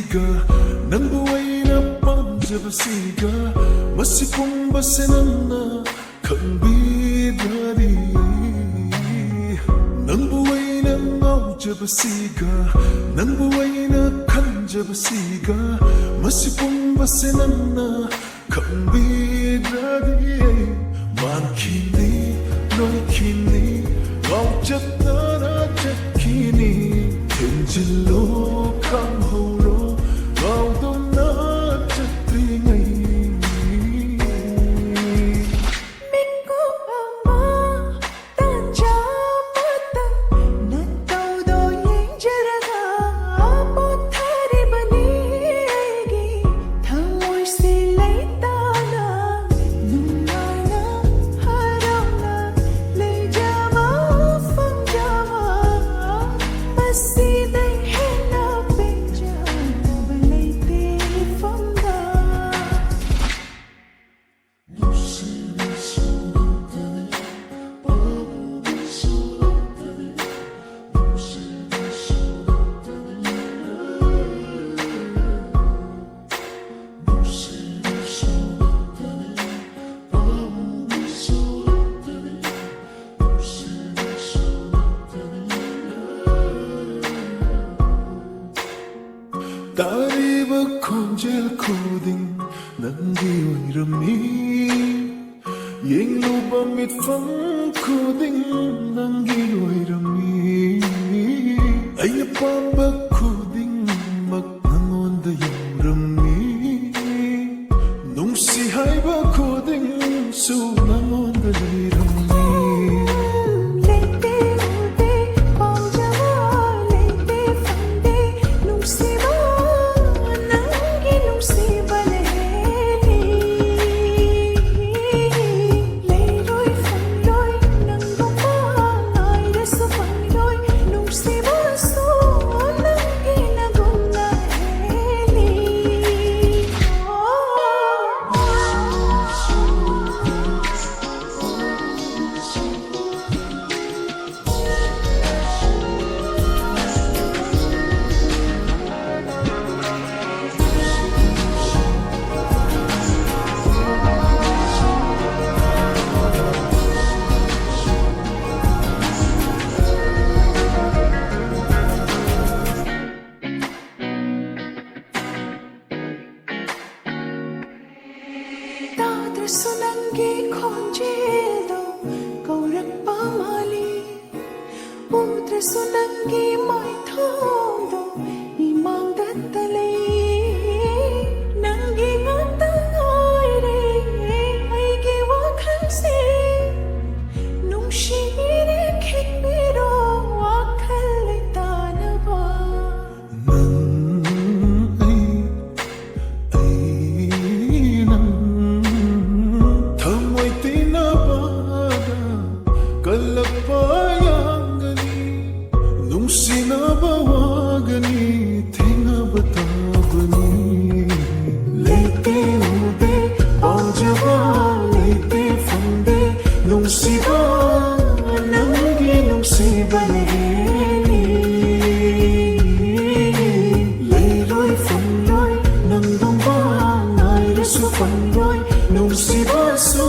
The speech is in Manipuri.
ꯄꯥꯝꯖꯕꯁꯤꯒ ꯅꯪꯕꯨ ꯑꯩꯅ ꯄꯥꯝꯖꯕꯁꯤꯒ ꯃꯁꯤ ꯄꯨꯝꯕꯁꯦ ꯅꯪꯅ ꯈꯪꯕꯤꯗ꯭ꯔꯗꯤ ꯅꯪꯕꯨ ꯑꯩꯅ ꯉꯥꯎꯖꯕꯁꯤꯒ ꯅꯪꯕꯨ ꯑꯩꯅ ꯈꯟꯖꯕꯁꯤꯒ ꯃꯁꯤ ꯄꯨꯝꯕꯁꯦ ꯅꯪꯅ ꯈꯪꯕꯤꯗ꯭ꯔꯗꯤ ꯃꯥꯟꯈꯤꯅꯤ ꯂꯣꯏꯈꯤꯅꯤ ꯉꯥꯎꯆꯠꯇꯅ ꯆꯠꯈꯤ니 ꯊꯦꯡꯖꯤꯜꯂꯣ ꯈꯪꯍꯧꯔꯣ ꯉꯥꯎꯗꯨꯅ ꯆꯠꯇ꯭ꯔꯤꯉꯩ ꯃꯤꯠꯀꯨꯞ ꯑꯃ ꯇꯥꯟꯖꯥ ꯑꯃꯇꯪ ꯅꯇꯧꯗꯣ ꯌꯦꯡꯖꯔꯒ ꯄꯣꯊꯥꯔꯤꯕꯅꯤ ꯑꯩꯒꯤ ꯊꯃꯣꯏꯁꯤ ꯂꯩꯇꯥꯅ ꯅꯨꯡꯉꯥꯏꯅ ꯍꯔꯥꯎꯅ ꯂꯩꯖꯕ ꯐꯪꯖꯕ ꯃꯁꯤꯗꯩ ꯍꯦꯟꯅ ꯄꯦꯟꯖꯕ ꯂꯩꯇꯦ ꯏꯐꯝꯗ 따리바 콘젤 코딩 낭기 오이름이 옌로바 밑방 코딩 낭기 오이름이 아이야 빰바 코딩 막 낭온다 요름이 농시 하이바 코딩 수 낭온다 이름이 लेते उड़ते पाँव लेते फंदे नुंगशिबा नंगी नुंगशिबन हेली लेरोय फंगलोय नंगोपा नाइरस फंगलोय नुंगशिबा सो नंगी नगुंगा हेली ताद्रसु नंगी खोंजेलो कौरक्पा माली उद्रसु नंगी माइथोंदो इमांगदत्तले नंगी ngataoire aigi wakhase nungshire khitbiro wakhal tanaba थमोय तिनबादा कल्लपायांगनी नुंगसिनबा वागनी थेंगबा ताबनी लेते उड़े पाँजबा लेते फंदे नुंगसिबा नंगी नुंगसिबन हेली लेरोय फंगलोय नंगोंबा नाइरसु फंगलोय नुंगसिबा सु